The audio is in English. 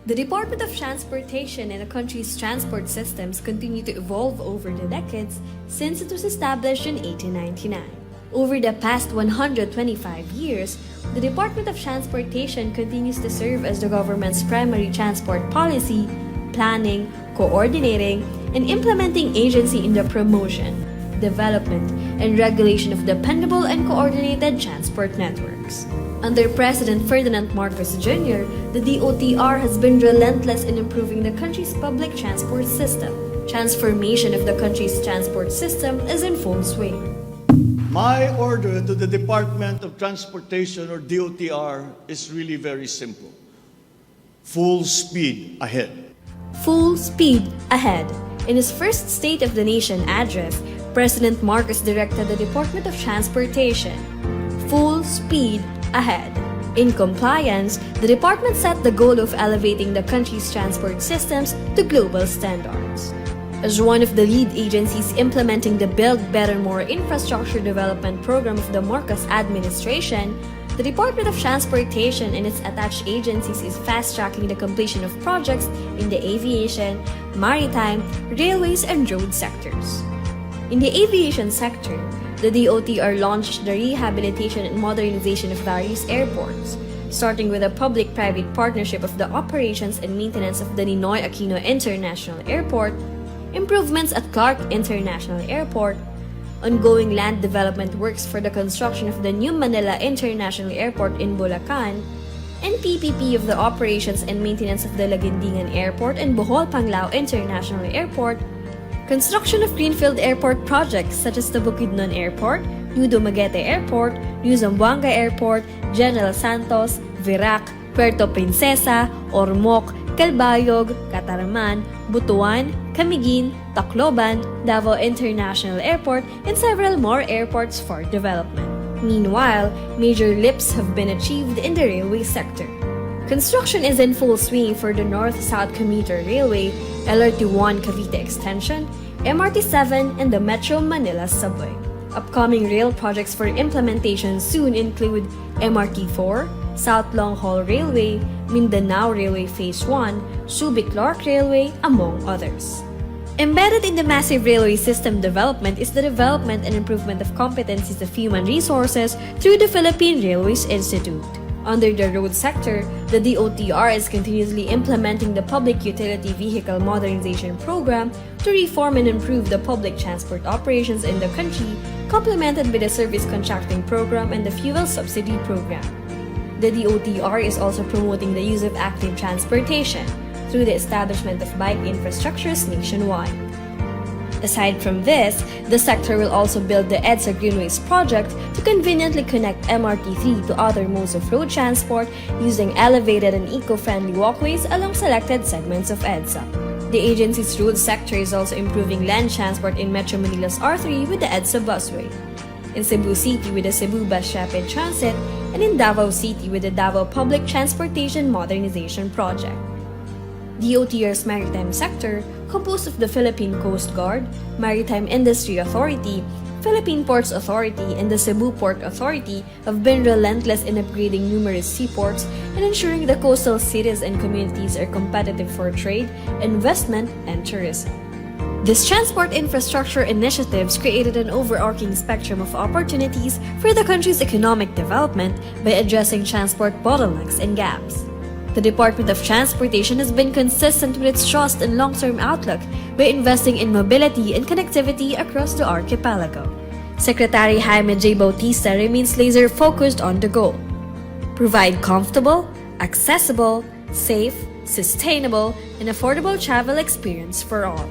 The Department of Transportation and the country's transport systems continue to evolve over the decades since it was established in 1899. Over the past 125 years, the Department of Transportation continues to serve as the government's primary transport policy, planning, coordinating, and implementing agency in the promotion, development, and regulation of dependable and coordinated transport networks. Under President Ferdinand Marcos Jr., the DOTr has been relentless in improving the country's public transport system. Transformation of the country's transport system is in full swing. My order to the Department of Transportation, or DOTr, is really very simple. Full speed ahead. Full speed ahead. In his first State of the Nation address, President Marcos directed the Department of Transportation, full speed ahead. In compliance, the department set the goal of elevating the country's transport systems to global standards. As one of the lead agencies implementing the Build Better More infrastructure development program of the Marcos administration, the Department of Transportation and its attached agencies is fast-tracking the completion of projects in the aviation, maritime, railways, and road sectors. In the aviation sector, the DOTr launched the rehabilitation and modernization of various airports, starting with a public-private partnership of the operations and maintenance of the Ninoy Aquino International Airport, improvements at Clark International Airport, ongoing land development works for the construction of the new Manila International Airport in Bulacan, and PPP of the operations and maintenance of the Laguindingan Airport and Bohol Panglao International Airport, construction of greenfield airport projects such as the Bukidnon Airport, New Dumaguete Airport, New Zamboanga Airport, General Santos, Virac, Puerto Princesa, Ormoc, Calbayog, Cataraman, Butuan, Camiguin, Tacloban, Davao International Airport, and several more airports for development. Meanwhile, major leaps have been achieved in the railway sector. Construction is in full swing for the North-South Commuter Railway, LRT-1 Cavite Extension, MRT-7, and the Metro Manila Subway. Upcoming rail projects for implementation soon include MRT-4, South Long Haul Railway, Mindanao Railway Phase 1, Subic-Clark Railway, among others. Embedded in the massive railway system development is the development and improvement of competencies of human resources through the Philippine Railways Institute. Under the road sector, the DOTr is continuously implementing the Public Utility Vehicle Modernization Program to reform and improve the public transport operations in the country, complemented by the Service Contracting Program and the Fuel Subsidy Program. The DOTr is also promoting the use of active transportation through the establishment of bike infrastructures nationwide. Aside from this, the sector will also build the EDSA Greenways project to conveniently connect MRT-3 to other modes of road transport using elevated and eco-friendly walkways along selected segments of EDSA. The agency's road sector is also improving land transport in Metro Manila's R3 with the EDSA busway, in Cebu City with the Cebu Bus Rapid Transit, and in Davao City with the Davao Public Transportation Modernization Project. DOTr's maritime sector, composed of the Philippine Coast Guard, Maritime Industry Authority, Philippine Ports Authority, and the Cebu Port Authority, have been relentless in upgrading numerous seaports and ensuring the coastal cities and communities are competitive for trade, investment, and tourism. These transport infrastructure initiatives created an overarching spectrum of opportunities for the country's economic development by addressing transport bottlenecks and gaps. The Department of Transportation has been consistent with its trust and long-term outlook by investing in mobility and connectivity across the archipelago. Secretary Jaime J. Bautista remains laser-focused on the goal: provide comfortable, accessible, safe, sustainable, and affordable travel experience for all.